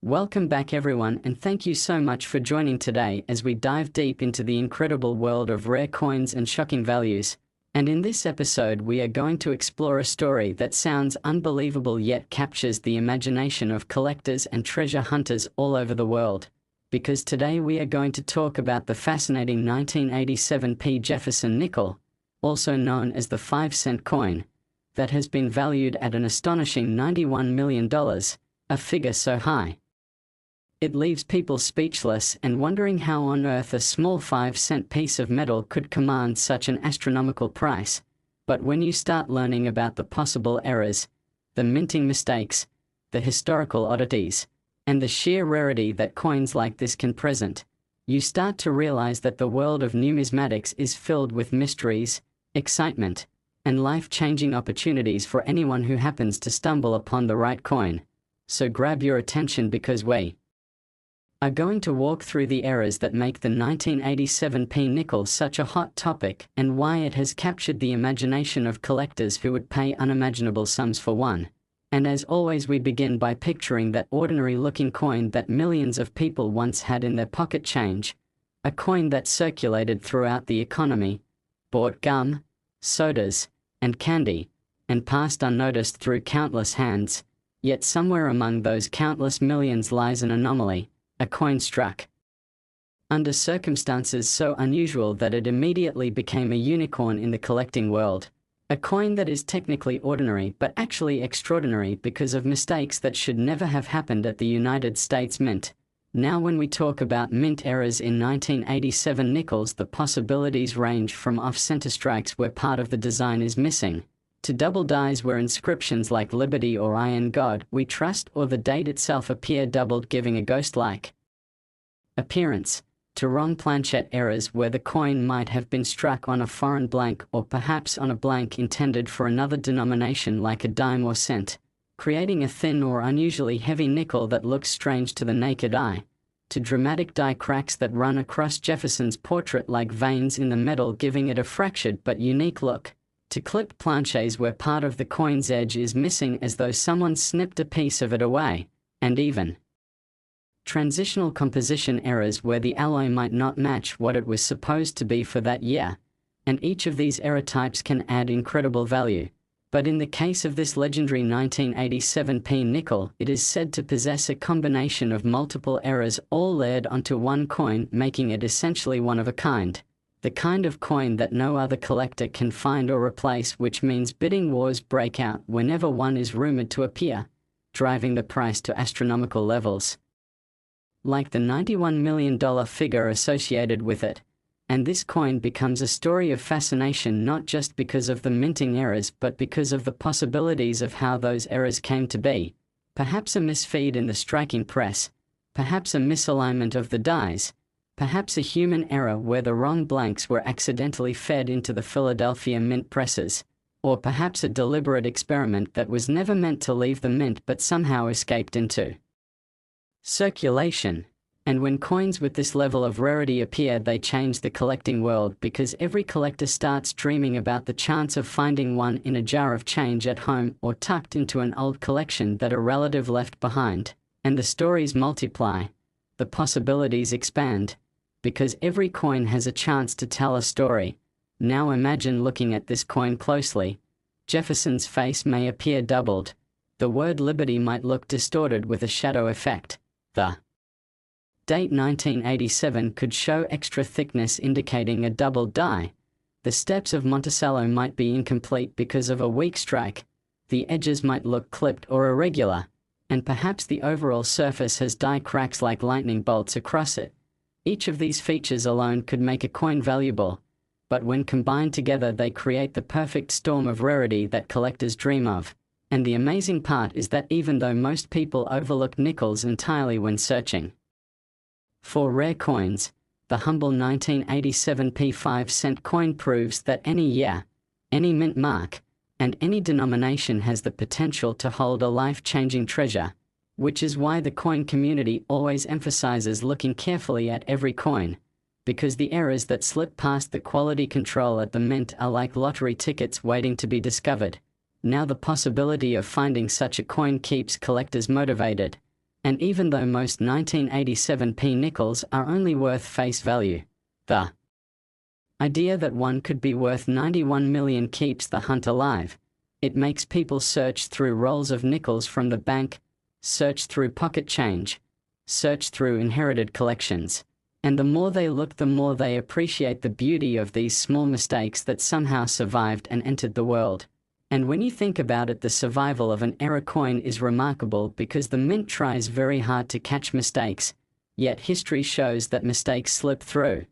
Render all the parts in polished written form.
Welcome back everyone, and thank you so much for joining today as we dive deep into the incredible world of rare coins and shocking values. And in this episode we are going to explore a story that sounds unbelievable yet captures the imagination of collectors and treasure hunters all over the world. Because today we are going to talk about the fascinating 1987 P. Jefferson nickel, also known as the 5-cent coin, that has been valued at an astonishing $91 million, a figure so high it leaves people speechless and wondering how on earth a small 5-cent piece of metal could command such an astronomical price. But when you start learning about the possible errors, the minting mistakes, the historical oddities, and the sheer rarity that coins like this can present, you start to realize that the world of numismatics is filled with mysteries, excitement, and life-changing opportunities for anyone who happens to stumble upon the right coin. So grab your attention because we are going to walk through the errors that make the 1987 P nickel such a hot topic and why it has captured the imagination of collectors who would pay unimaginable sums for one. And as always, we begin by picturing that ordinary-looking coin that millions of people once had in their pocket change, a coin that circulated throughout the economy, bought gum, sodas, and candy, and passed unnoticed through countless hands. Yet somewhere among those countless millions lies an anomaly, a coin struck under circumstances so unusual that it immediately became a unicorn in the collecting world. A coin that is technically ordinary but actually extraordinary because of mistakes that should never have happened at the United States Mint. Now when we talk about mint errors in 1987 nickels, the possibilities range from off-center strikes where part of the design is missing, to double dies where inscriptions like Liberty or I in God We Trust or the date itself appear doubled, giving a ghost-like appearance, to wrong planchette errors where the coin might have been struck on a foreign blank or perhaps on a blank intended for another denomination like a dime or cent, creating a thin or unusually heavy nickel that looks strange to the naked eye, to dramatic die cracks that run across Jefferson's portrait like veins in the metal, giving it a fractured but unique look, to clipped planches where part of the coin's edge is missing as though someone snipped a piece of it away, and even transitional composition errors where the alloy might not match what it was supposed to be for that year. And each of these error types can add incredible value. But in the case of this legendary 1987 P nickel, it is said to possess a combination of multiple errors all layered onto one coin, making it essentially one of a kind. The kind of coin that no other collector can find or replace, which means bidding wars break out whenever one is rumored to appear, driving the price to astronomical levels, like the $91 million figure associated with it. And this coin becomes a story of fascination not just because of the minting errors but because of the possibilities of how those errors came to be. Perhaps a misfeed in the striking press, perhaps a misalignment of the dies, perhaps a human error where the wrong blanks were accidentally fed into the Philadelphia mint presses, or perhaps a deliberate experiment that was never meant to leave the mint but somehow escaped into circulation. And when coins with this level of rarity appear, they change the collecting world because every collector starts dreaming about the chance of finding one in a jar of change at home or tucked into an old collection that a relative left behind. And the stories multiply, the possibilities expand, because every coin has a chance to tell a story. Now imagine looking at this coin closely. Jefferson's face may appear doubled. The word liberty might look distorted with a shadow effect. The date 1987 could show extra thickness indicating a doubled die. The steps of Monticello might be incomplete because of a weak strike. The edges might look clipped or irregular, and perhaps the overall surface has die cracks like lightning bolts across it. Each of these features alone could make a coin valuable, but when combined together they create the perfect storm of rarity that collectors dream of. And the amazing part is that even though most people overlook nickels entirely when searching for rare coins, the humble 1987 P 5-cent coin proves that any year, any mint mark, and any denomination has the potential to hold a life-changing treasure, which is why the coin community always emphasizes looking carefully at every coin, because the errors that slip past the quality control at the mint are like lottery tickets waiting to be discovered. Now the possibility of finding such a coin keeps collectors motivated, And even though most 1987p nickels are only worth face value, the idea that one could be worth 91 million keeps the hunt alive. It makes people search through rolls of nickels from the bank, search through pocket change, search through inherited collections. And the more they look, the more they appreciate the beauty of these small mistakes that somehow survived and entered the world. And when you think about it, the survival of an error coin is remarkable because the mint tries very hard to catch mistakes, yet history shows that mistakes slip through.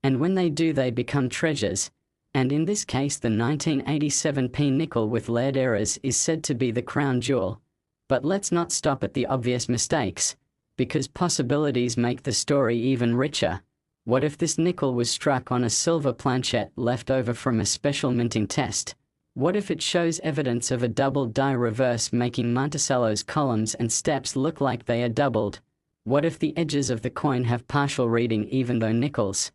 And when they do, they become treasures. And in this case, the 1987p nickel with lead errors is said to be the crown jewel. But let's not stop at the obvious mistakes, because possibilities make the story even richer. What if this nickel was struck on a silver planchette left over from a special minting test? What if it shows evidence of a double die reverse, making Monticello's columns and steps look like they are doubled? What if the edges of the coin have partial reading even though nickels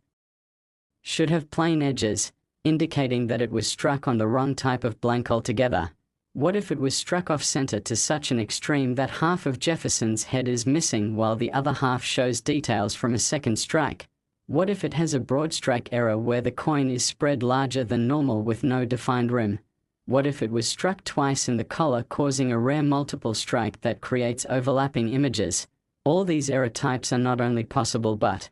should have plain edges, indicating that it was struck on the wrong type of blank altogether? What if it was struck off-center to such an extreme that half of Jefferson's head is missing while the other half shows details from a second strike? What if it has a broad strike error where the coin is spread larger than normal with no defined rim? What if it was struck twice in the collar, causing a rare multiple strike that creates overlapping images? All these error types are not only possible but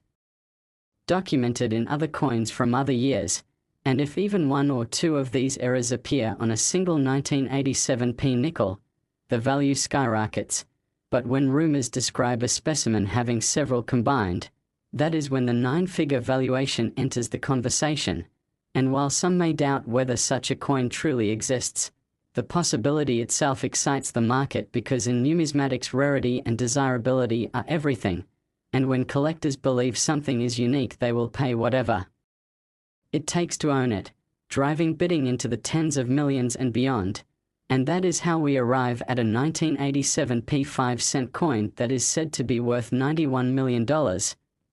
documented in other coins from other years. And if even one or two of these errors appear on a single 1987p nickel, the value skyrockets. But when rumors describe a specimen having several combined, that is when the 9-figure valuation enters the conversation. And while some may doubt whether such a coin truly exists, the possibility itself excites the market because in numismatics rarity and desirability are everything. And when collectors believe something is unique, they will pay whatever it takes to own it, driving bidding into the tens of millions and beyond. And that is how we arrive at a 1987p 5-cent coin that is said to be worth $91 million,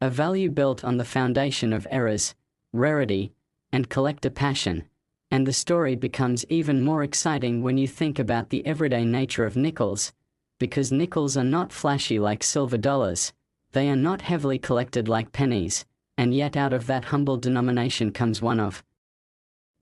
a value built on the foundation of errors, rarity, and collector passion. And the story becomes even more exciting when you think about the everyday nature of nickels, because nickels are not flashy like silver dollars, they are not heavily collected like pennies. And yet out of that humble denomination comes one of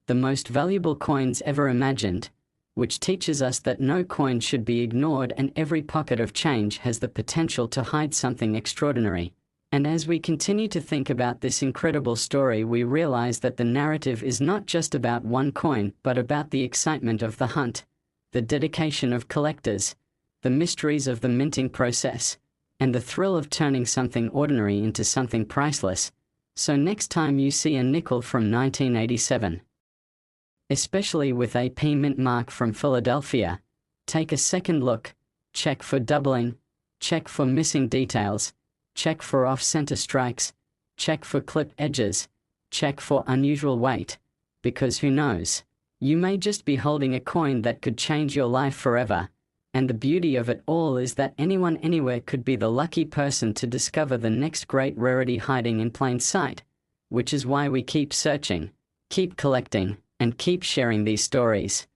the most valuable coins ever imagined, which teaches us that no coin should be ignored and every pocket of change has the potential to hide something extraordinary. And as we continue to think about this incredible story, we realize that the narrative is not just about one coin, but about the excitement of the hunt, the dedication of collectors, the mysteries of the minting process, and the thrill of turning something ordinary into something priceless. So next time you see a nickel from 1987, especially with a P mint mark from Philadelphia, take a second look, check for doubling, check for missing details, check for off-center strikes, check for clipped edges, check for unusual weight, because who knows, you may just be holding a coin that could change your life forever. And the beauty of it all is that anyone anywhere could be the lucky person to discover the next great rarity hiding in plain sight, which is why we keep searching, keep collecting, and keep sharing these stories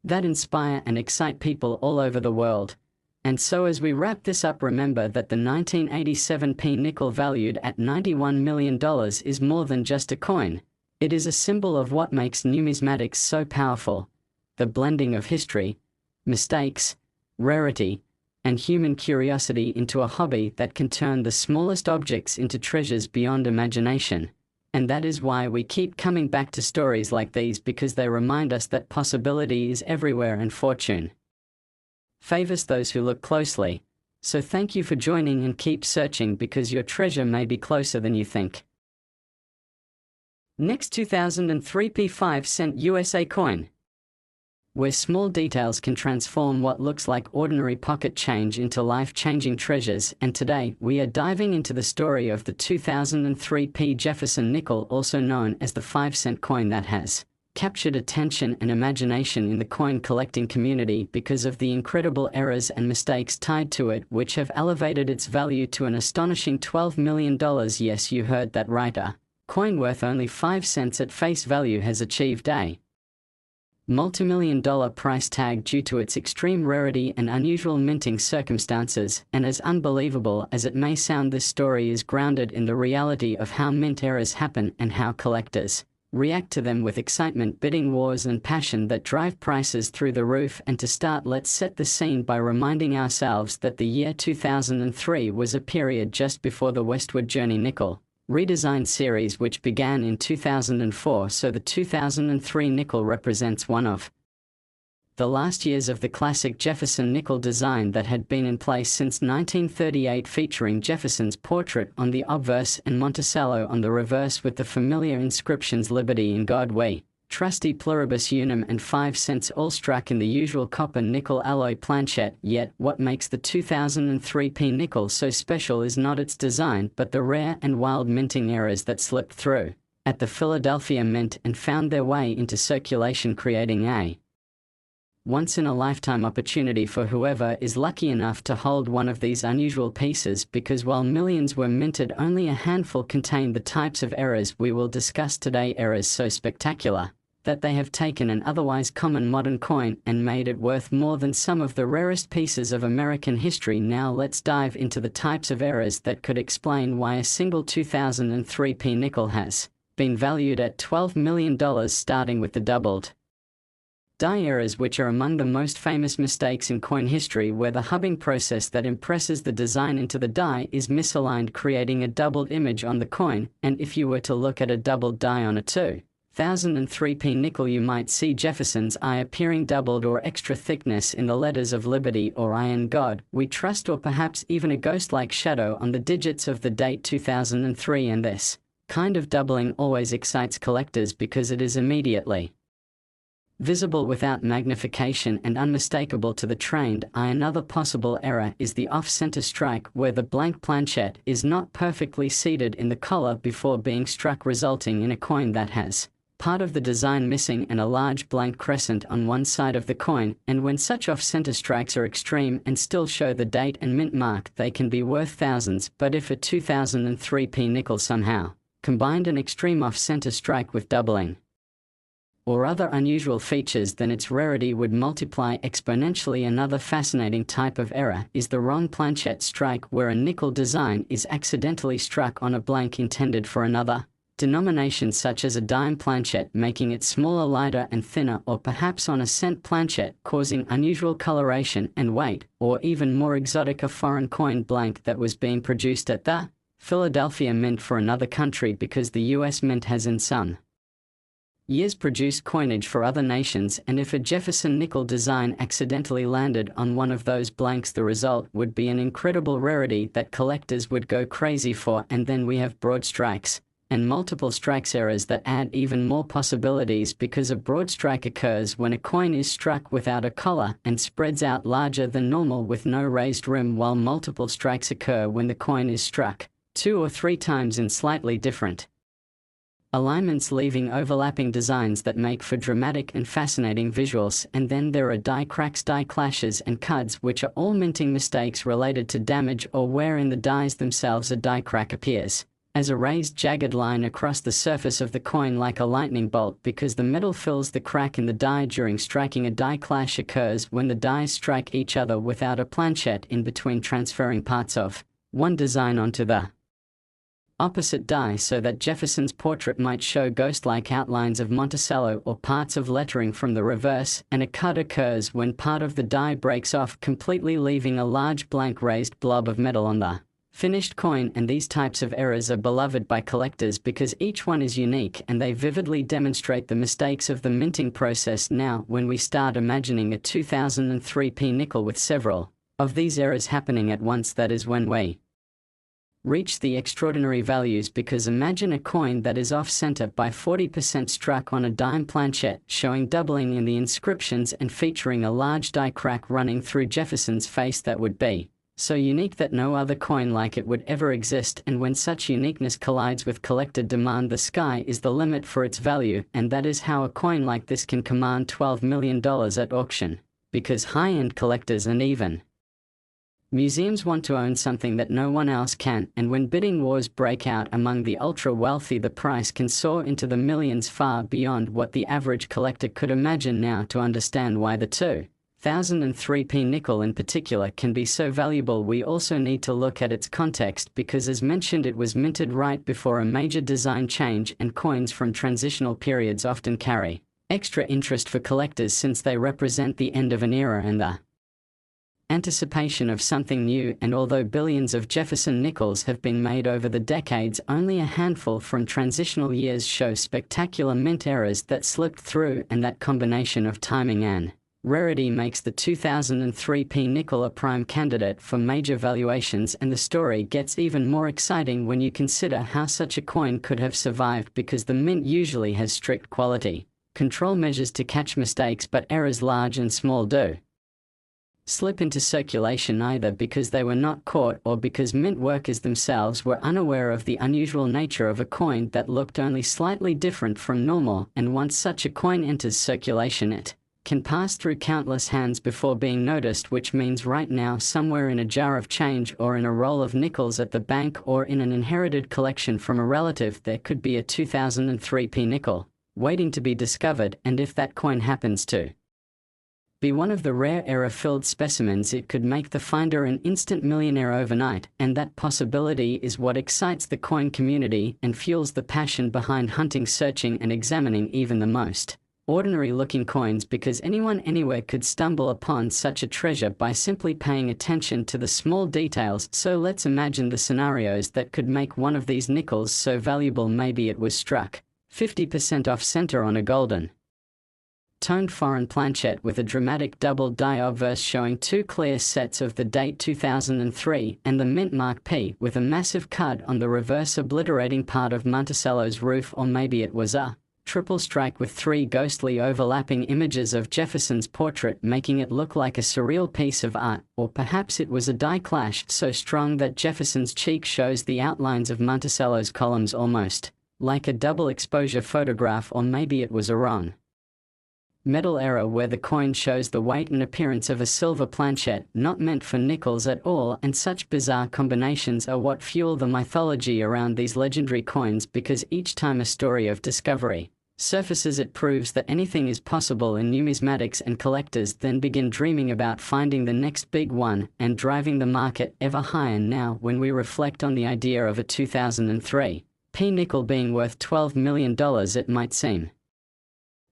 that inspire and excite people all over the world. And so as we wrap this up, remember that the 1987p nickel valued at $91 million is more than just a coin. It is a symbol of what makes numismatics so powerful, the blending of history, mistakes, rarity, and human curiosity into a hobby that can turn the smallest objects into treasures beyond imagination. And that is why we keep coming back to stories like these, because they remind us that possibility is everywhere and fortune favors those who look closely. So thank you for joining and keep searching, because your treasure may be closer than you think. Next, 2003p 5-cent USA coin, where small details can transform what looks like ordinary pocket change into life-changing treasures. And today, we are diving into the story of the 2003p Jefferson nickel, also known as the 5-cent coin, that has captured attention and imagination in the coin collecting community because of the incredible errors and mistakes tied to it, which have elevated its value to an astonishing $12 million. Yes, you heard that right. A coin worth only 5 cents at face value has achieved a multimillion-dollar price tag due to its extreme rarity and unusual minting circumstances, and as unbelievable as it may sound, this story is grounded in the reality of how mint errors happen and how collectors react to them with excitement, bidding wars and passion that drive prices through the roof. And to start, let's set the scene by reminding ourselves that the year 2003 was a period just before the Westward Journey nickel redesign series, which began in 2004, so the 2003 nickel represents one of the last years of the classic Jefferson nickel design that had been in place since 1938, featuring Jefferson's portrait on the obverse and Monticello on the reverse with the familiar inscriptions Liberty in God We Trust, Pluribus Unum, and 5 cents, all struck in the usual copper-nickel alloy planchette. Yet, what makes the 2003p nickel so special is not its design, but the rare and wild minting errors that slipped through at the Philadelphia Mint and found their way into circulation, creating a once-in-a-lifetime opportunity for whoever is lucky enough to hold one of these unusual pieces, because while millions were minted, only a handful contained the types of errors we will discuss today. Errors so spectacular that they have taken an otherwise common modern coin and made it worth more than some of the rarest pieces of American history. Now let's dive into the types of errors that could explain why a single 2003p nickel has been valued at $12 million, starting with the doubled die errors, which are among the most famous mistakes in coin history, where the hubbing process that impresses the design into the die is misaligned, creating a doubled image on the coin. And if you were to look at a doubled die on a 2003p nickel, you might see Jefferson's eye appearing doubled or extra thickness in the letters of Liberty or I in God We Trust, or perhaps even a ghost-like shadow on the digits of the date 2003. And this kind of doubling always excites collectors because it is immediately visible without magnification and unmistakable to the trained eye. Another possible error is the off-center strike, where the blank planchette is not perfectly seated in the collar before being struck, resulting in a coin that has part of the design missing and a large blank crescent on one side of the coin. And when such off-center strikes are extreme and still show the date and mint mark, they can be worth thousands. But if a 2003p nickel somehow combined an extreme off-center strike with doubling or other unusual features, then its rarity would multiply exponentially. Another fascinating type of error is the wrong planchette strike, where a nickel design is accidentally struck on a blank intended for another denomination, such as a dime planchette, making it smaller, lighter, and thinner, or perhaps on a cent planchette, causing unusual coloration and weight, or even more exotic, a foreign coin blank that was being produced at the Philadelphia Mint for another country, because the US Mint has in some years produced coinage for other nations. And if a Jefferson nickel design accidentally landed on one of those blanks, the result would be an incredible rarity that collectors would go crazy for. And then we have broad strikes and multiple strikes errors that add even more possibilities, because a broad strike occurs when a coin is struck without a collar and spreads out larger than normal with no raised rim, while multiple strikes occur when the coin is struck 2 or 3 times in slightly different alignments, leaving overlapping designs that make for dramatic and fascinating visuals. And then there are die cracks, die clashes, and cuds, which are all minting mistakes related to damage or wear in the dies themselves. A die crack appears as a raised, jagged line across the surface of the coin like a lightning bolt, because the metal fills the crack in the die during striking. A die clash occurs when the dies strike each other without a planchette in between, transferring parts of one design onto the opposite die, so that Jefferson's portrait might show ghost-like outlines of Monticello or parts of lettering from the reverse. And a cut occurs when part of the die breaks off completely, leaving a large blank raised blob of metal on the finished coin. And these types of errors are beloved by collectors because each one is unique and they vividly demonstrate the mistakes of the minting process. Now, when we start imagining a 2003p nickel with several of these errors happening at once, that is when we reach the extraordinary values, because imagine a coin that is off-center by 40% struck on a dime planchette, showing doubling in the inscriptions and featuring a large die crack running through Jefferson's face. That would be so unique that no other coin like it would ever exist. And when such uniqueness collides with collector demand, the sky is the limit for its value. And that is how a coin like this can command $12 million at auction, because high-end collectors and even Museums want to own something that no one else can, and when bidding wars break out among the ultra-wealthy, the price can soar into the millions, far beyond what the average collector could imagine. Now, to understand why the 2003p nickel in particular can be so valuable, we also need to look at its context, because as mentioned, it was minted right before a major design change, and coins from transitional periods often carry extra interest for collectors since they represent the end of an era and the anticipation of something new. And although billions of Jefferson nickels have been made over the decades, only a handful from transitional years show spectacular mint errors that slipped through, and that combination of timing and rarity makes the 2003p nickel a prime candidate for major valuations. And the story gets even more exciting when you consider how such a coin could have survived, because the mint usually has strict quality control measures to catch mistakes, but errors large and small do slip into circulation, either because they were not caught or because mint workers themselves were unaware of the unusual nature of a coin that looked only slightly different from normal. And once such a coin enters circulation, it can pass through countless hands before being noticed, which means right now, somewhere in a jar of change or in a roll of nickels at the bank or in an inherited collection from a relative, there could be a 2003p nickel waiting to be discovered. And if that coin happens to be one of the rare error-filled specimens, it could make the finder an instant millionaire overnight, and that possibility is what excites the coin community and fuels the passion behind hunting, searching, and examining even the most ordinary-looking coins, because anyone anywhere could stumble upon such a treasure by simply paying attention to the small details. So let's imagine the scenarios that could make one of these nickels so valuable. Maybe it was struck 50% off center on a golden toned foreign planchette with a dramatic double die obverse showing two clear sets of the date 2003 and the mint mark P, with a massive cut on the reverse obliterating part of Monticello's roof. Or maybe it was a triple strike with three ghostly overlapping images of Jefferson's portrait, making it look like a surreal piece of art. Or perhaps it was a die clash so strong that Jefferson's cheek shows the outlines of Monticello's columns almost like a double exposure photograph. Or maybe it was a wrong metal error where the coin shows the weight and appearance of a silver planchette, not meant for nickels at all. And such bizarre combinations are what fuel the mythology around these legendary coins, because each time a story of discovery surfaces, it proves that anything is possible in numismatics, and collectors then begin dreaming about finding the next big one and driving the market ever higher. Now, when we reflect on the idea of a 2003p nickel being worth $12 million, it might seem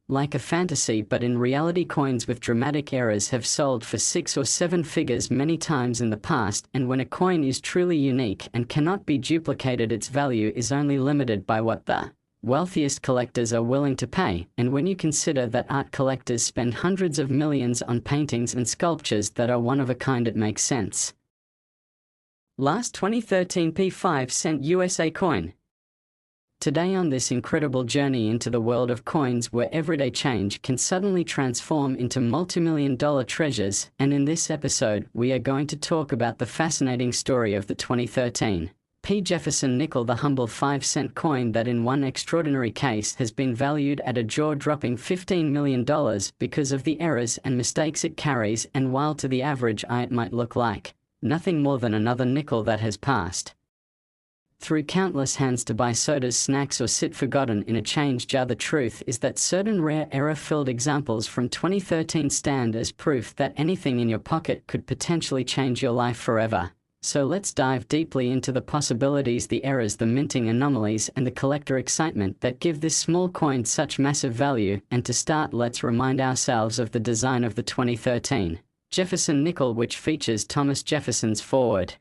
like a fantasy, but in reality, coins with dramatic errors have sold for 6 or 7 figures many times in the past. And when a coin is truly unique and cannot be duplicated, its value is only limited by what the wealthiest collectors are willing to pay. And when you consider that art collectors spend hundreds of millions on paintings and sculptures that are one of a kind, it makes sense. Last 2013 P5 USA coin. Today, on this incredible journey into the world of coins, where everyday change can suddenly transform into multi-million-dollar treasures, and in this episode, we are going to talk about the fascinating story of the 2013 P. Jefferson nickel, the humble 5-cent coin that in one extraordinary case has been valued at a jaw-dropping $15 million because of the errors and mistakes it carries. And while to the average eye it might look like nothing more than another nickel that has passed through countless hands to buy sodas, snacks, or sit forgotten in a change jar, the truth is that certain rare error-filled examples from 2013 stand as proof that anything in your pocket could potentially change your life forever. So let's dive deeply into the possibilities, the errors, the minting anomalies, and the collector excitement that give this small coin such massive value. And to start, let's remind ourselves of the design of the 2013 Jefferson nickel, which features Thomas Jefferson's forward-facing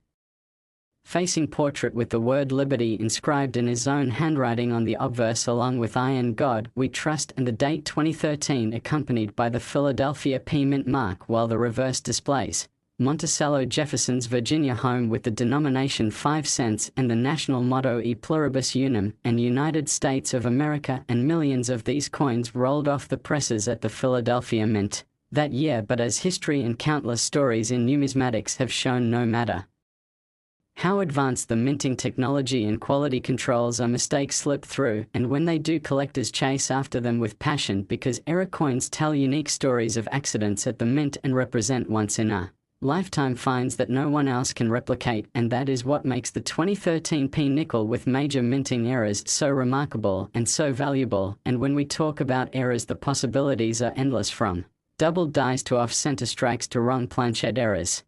portrait with the word liberty inscribed in his own handwriting on the obverse, along with "I and God We Trust" and the date 2013, accompanied by the Philadelphia P mint mark, while the reverse displays Monticello Jefferson's Virginia home with the denomination 5 cents and the national motto E pluribus unum, and United States of America. And millions of these coins rolled off the presses at the Philadelphia Mint that year. But as history and countless stories in numismatics have shown, no matter how advanced the minting technology and quality controls are, mistakes slip through, and when they do, collectors chase after them with passion, because error coins tell unique stories of accidents at the mint and represent once in a Lifetime finds that no one else can replicate, and that is what makes the 2013 P nickel with major minting errors so remarkable and so valuable. And when we talk about errors, the possibilities are endless, from double dies to off-center strikes to wrong planchette errors,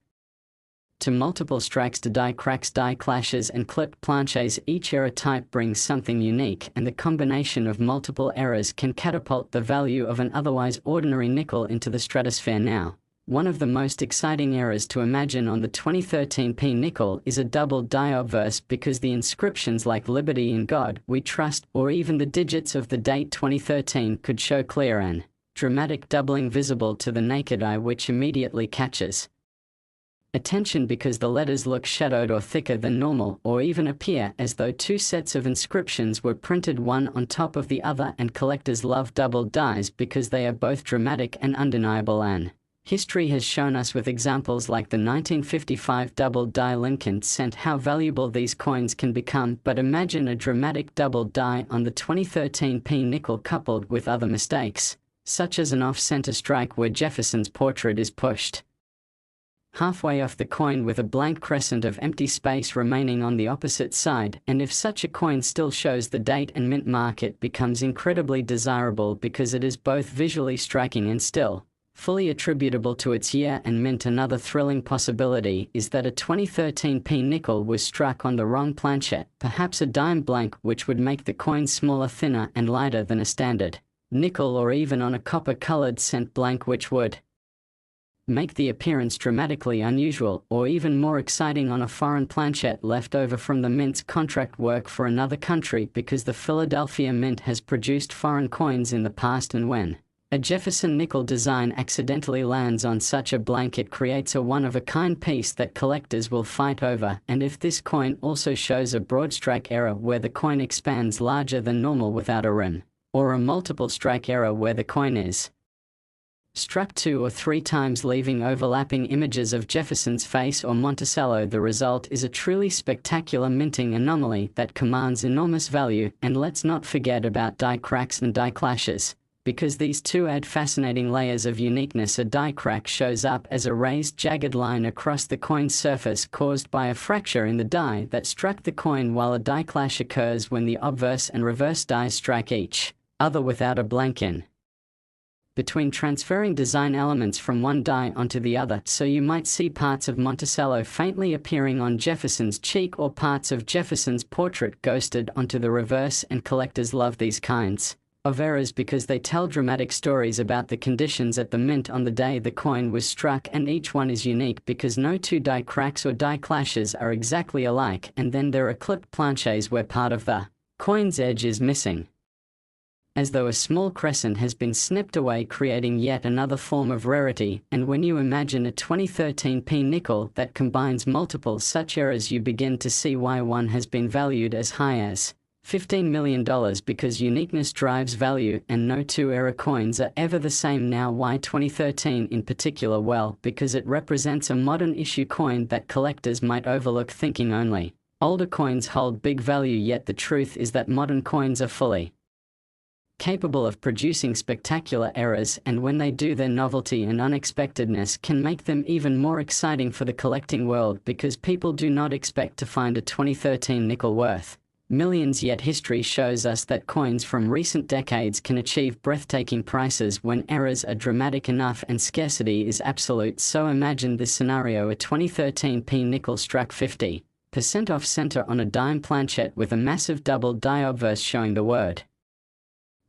to multiple strikes to die cracks, die clashes, and clipped planches. Each error type brings something unique, and the combination of multiple errors can catapult the value of an otherwise ordinary nickel into the stratosphere. Now, one of the most exciting errors to imagine on the 2013 P nickel is a double die obverse, because the inscriptions like "Liberty in God We Trust" or even the digits of the date 2013 could show clear and dramatic doubling visible to the naked eye, which immediately catches attention because the letters look shadowed or thicker than normal, or even appear as though two sets of inscriptions were printed one on top of the other. And collectors love double dies because they are both dramatic and undeniable, and history has shown us with examples like the 1955 double die Lincoln cent how valuable these coins can become. But imagine a dramatic double die on the 2013 P nickel coupled with other mistakes, such as an off-center strike where Jefferson's portrait is pushed halfway off the coin with a blank crescent of empty space remaining on the opposite side. And if such a coin still shows the date and mint mark, it becomes incredibly desirable because it is both visually striking and still fully attributable to its year and mint. Another thrilling possibility is that a 2013 P nickel was struck on the wrong planchette, perhaps a dime blank, which would make the coin smaller, thinner, and lighter than a standard nickel, or even on a copper-colored cent blank, which would make the appearance dramatically unusual, or even more exciting on a foreign planchette left over from the mint's contract work for another country, because the Philadelphia Mint has produced foreign coins in the past, and when a Jefferson nickel design accidentally lands on such a blank, it creates a one-of-a-kind piece that collectors will fight over. And if this coin also shows a broad strike error where the coin expands larger than normal without a rim, or a multiple strike error where the coin is struck 2 or 3 times leaving overlapping images of Jefferson's face or Monticello, the result is a truly spectacular minting anomaly that commands enormous value. And let's not forget about die cracks and die clashes, because these two add fascinating layers of uniqueness. A die crack shows up as a raised, jagged line across the coin's surface caused by a fracture in the die that struck the coin, while a die clash occurs when the obverse and reverse dies strike each other without a blank in between, transferring design elements from one die onto the other. So you might see parts of Monticello faintly appearing on Jefferson's cheek, or parts of Jefferson's portrait ghosted onto the reverse. And collectors love these kinds of errors because they tell dramatic stories about the conditions at the mint on the day the coin was struck, and each one is unique because no two die cracks or die clashes are exactly alike. And then there are clipped planches where part of the coin's edge is missing, as though a small crescent has been snipped away, creating yet another form of rarity. And when you imagine a 2013 P nickel that combines multiple such errors, you begin to see why one has been valued as high as $15 million, because uniqueness drives value, and no two error coins are ever the same. Now, why 2013 in particular? Well, because it represents a modern issue coin that collectors might overlook, thinking only older coins hold big value. Yet the truth is that modern coins are fully capable of producing spectacular errors, and when they do, their novelty and unexpectedness can make them even more exciting for the collecting world, because people do not expect to find a 2013 nickel worth millions. Yet history shows us that coins from recent decades can achieve breathtaking prices when errors are dramatic enough and scarcity is absolute. So imagine this scenario: a 2013 P nickel struck 50% off center on a dime planchette with a massive double die obverse showing the word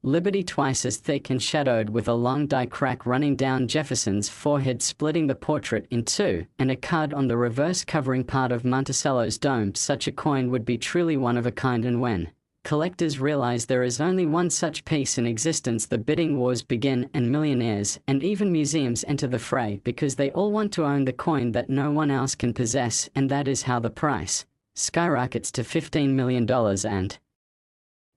Liberty twice as thick and shadowed, with a long die crack running down Jefferson's forehead splitting the portrait in two, and a card on the reverse covering part of Monticello's dome. Such a coin would be truly one of a kind, and when collectors realize there is only one such piece in existence, the bidding wars begin, and millionaires and even museums enter the fray, because they all want to own the coin that no one else can possess. And that is how the price skyrockets to $15 million and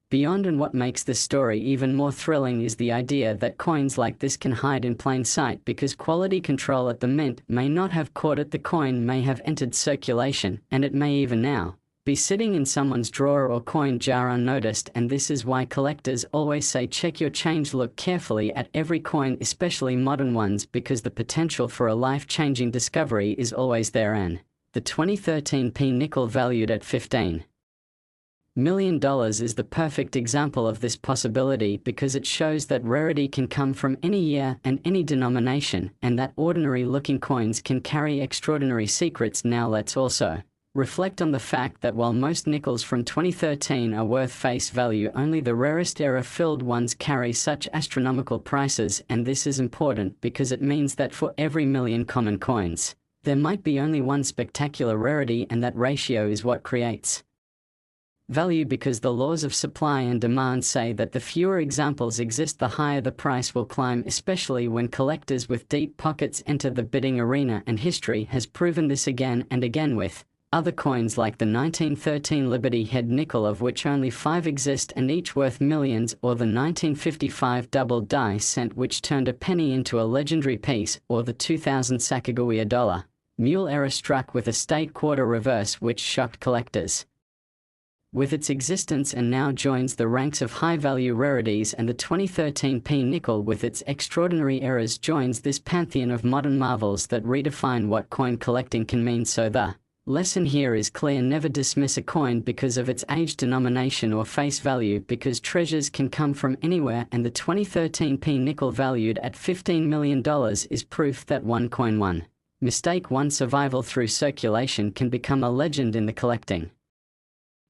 beyond. And what makes this story even more thrilling is the idea that coins like this can hide in plain sight, because quality control at the mint may not have caught it. The coin may have entered circulation, and it may even now be sitting in someone's drawer or coin jar unnoticed, and this is why collectors always say check your change. Look carefully at every coin, especially modern ones, because the potential for a life-changing discovery is always there. And the 2013 P nickel valued at $15 million is the perfect example of this possibility, because it shows that rarity can come from any year and any denomination, and that ordinary-looking coins can carry extraordinary secrets. Now let's also reflect on the fact that while most nickels from 2013 are worth face value, only the rarest error-filled ones carry such astronomical prices, and this is important because it means that for every million common coins, there might be only one spectacular rarity, and that ratio is what creates value, because the laws of supply and demand say that the fewer examples exist, the higher the price will climb, especially when collectors with deep pockets enter the bidding arena, and history has proven this again and again with other coins like the 1913 Liberty Head nickel, of which only 5 exist and each worth millions, or the 1955 double die cent, which turned a penny into a legendary piece, or the 2000 Sacagawea dollar mule error struck with a state quarter reverse, which shocked collectors with its existence and now joins the ranks of high-value rarities, and the 2013 P nickel with its extraordinary errors joins this pantheon of modern marvels that redefine what coin collecting can mean. So the lesson here is clear: never dismiss a coin because of its age, denomination or face value, because treasures can come from anywhere, and the 2013 P nickel valued at $15 million is proof that one coin, one mistake, one survival through circulation can become a legend in the collecting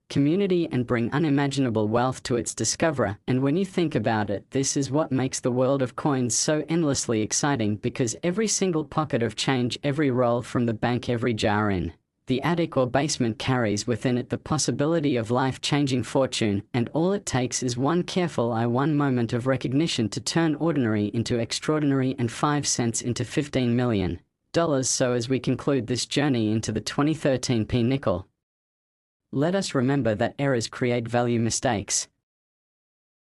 community and bring unimaginable wealth to its discoverer. And when you think about it, this is what makes the world of coins so endlessly exciting, because every single pocket of change, every roll from the bank, every jar in the attic or basement carries within it the possibility of life-changing fortune, and all it takes is one careful eye, one moment of recognition to turn ordinary into extraordinary and 5 cents into $15 million. So as we conclude this journey into the 2013 P nickel, let us remember that errors create value, mistakes